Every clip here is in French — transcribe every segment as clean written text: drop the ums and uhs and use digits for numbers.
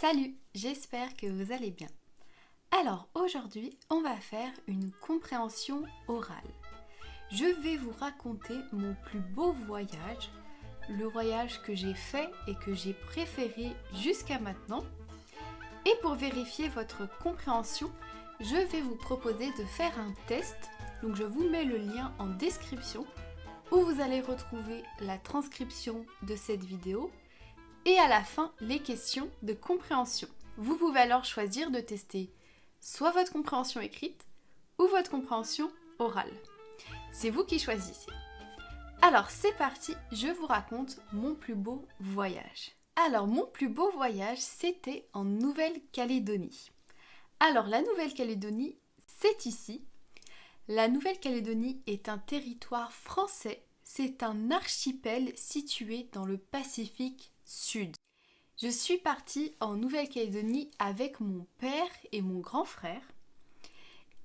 Salut, j'espère que vous allez bien. Alors aujourd'hui, on va faire une compréhension orale. Je vais vous raconter mon plus beau voyage, le voyage que j'ai fait et que j'ai préféré jusqu'à maintenant. Et pour vérifier votre compréhension, je vais vous proposer de faire un test. Donc je vous mets le lien en description où vous allez retrouver la transcription de cette vidéo et à la fin les questions de compréhension. Vous pouvez alors choisir de tester soit votre compréhension écrite ou votre compréhension orale. C'est vous qui choisissez. Alors c'est parti, je vous raconte mon plus beau voyage. Alors mon plus beau voyage, c'était en Nouvelle-Calédonie. Alors la Nouvelle-Calédonie, c'est ici. La Nouvelle-Calédonie est un territoire français. C'est un archipel situé dans le Pacifique Sud. Je suis partie en Nouvelle-Calédonie avec mon père et mon grand frère.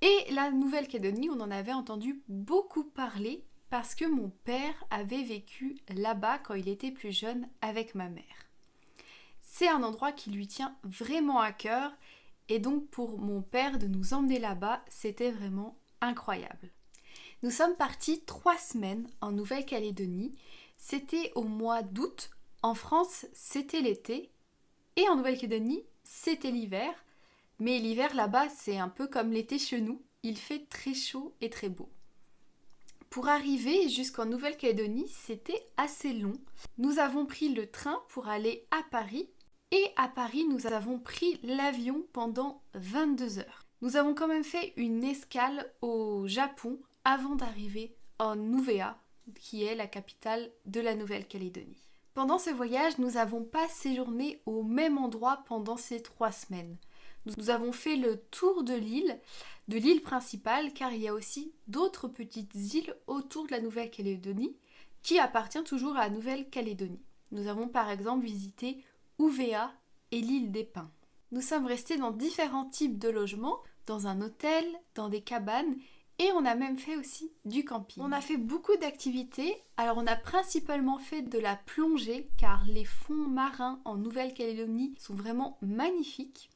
Et la Nouvelle-Calédonie, on en avait entendu beaucoup parler parce que mon père avait vécu là-bas quand il était plus jeune avec ma mère. C'est un endroit qui lui tient vraiment à cœur et donc pour mon père de nous emmener là-bas, c'était vraiment incroyable. Nous sommes partis 3 semaines en Nouvelle-Calédonie. C'était au mois d'août. En France, c'était l'été. Et en Nouvelle-Calédonie, c'était l'hiver. Mais l'hiver là-bas, c'est un peu comme l'été chez nous. Il fait très chaud et très beau. Pour arriver jusqu'en Nouvelle-Calédonie, c'était assez long. Nous avons pris le train pour aller à Paris. Et à Paris, nous avons pris l'avion pendant 22 heures. Nous avons quand même fait une escale au Japon avant d'arriver en Nouvéa, qui est la capitale de la Nouvelle-Calédonie. Pendant ce voyage, nous n'avons pas séjourné au même endroit pendant ces 3 semaines. Nous avons fait le tour de l'île principale, car il y a aussi d'autres petites îles autour de la Nouvelle-Calédonie qui appartiennent toujours à la Nouvelle-Calédonie. Nous avons par exemple visité Ouvéa et l'île des Pins. Nous sommes restés dans différents types de logements, dans un hôtel, dans des cabanes, et on a même fait aussi du camping. On a fait beaucoup d'activités. Alors on a principalement fait de la plongée car les fonds marins en Nouvelle-Calédonie sont vraiment magnifiques.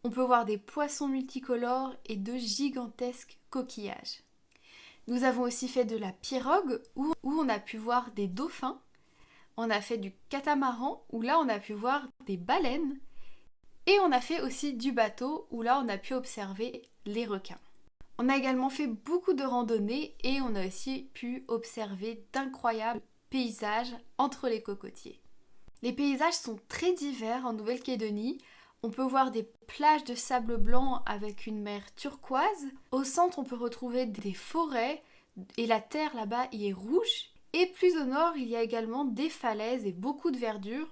On peut voir des poissons multicolores et de gigantesques coquillages. Nous avons aussi fait de la pirogue où on a pu voir des dauphins. On a fait du catamaran où là on a pu voir des baleines. Et on a fait aussi du bateau où là on a pu observer les requins. On a également fait beaucoup de randonnées et on a aussi pu observer d'incroyables paysages entre les cocotiers. Les paysages sont très divers en Nouvelle-Calédonie. On peut voir des plages de sable blanc avec une mer turquoise. Au centre, on peut retrouver des forêts et la terre là-bas y est rouge. Et plus au nord, il y a également des falaises et beaucoup de verdure.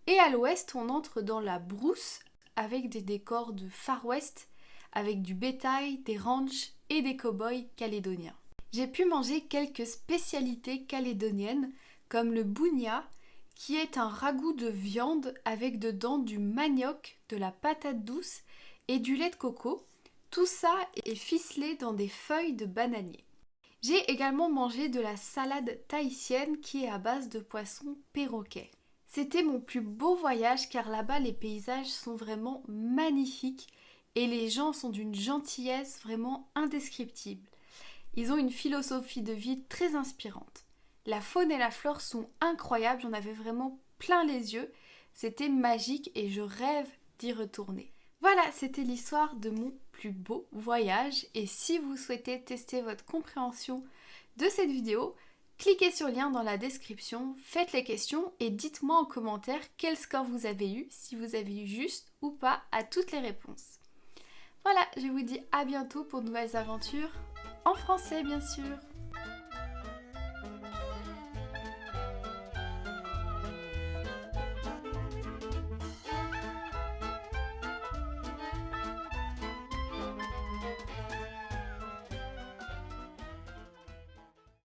Et à l'ouest, on entre dans la brousse avec des décors de Far West, avec du bétail, des ranchs et des cow-boys calédoniens. J'ai pu manger quelques spécialités calédoniennes comme le bougna, qui est un ragoût de viande avec dedans du manioc, de la patate douce et du lait de coco. Tout ça est ficelé dans des feuilles de bananier. J'ai également mangé de la salade tahitienne qui est à base de poisson perroquet. C'était mon plus beau voyage car là-bas les paysages sont vraiment magnifiques et les gens sont d'une gentillesse vraiment indescriptible. Ils ont une philosophie de vie très inspirante. La faune et la flore sont incroyables, j'en avais vraiment plein les yeux. C'était magique et je rêve d'y retourner. Voilà, c'était l'histoire de mon plus beau voyage et si vous souhaitez tester votre compréhension de cette vidéo, cliquez sur le lien dans la description, faites les questions et dites-moi en commentaire quel score vous avez eu, si vous avez eu juste ou pas à toutes les réponses. Voilà, je vous dis à bientôt pour de nouvelles aventures, en français bien sûr.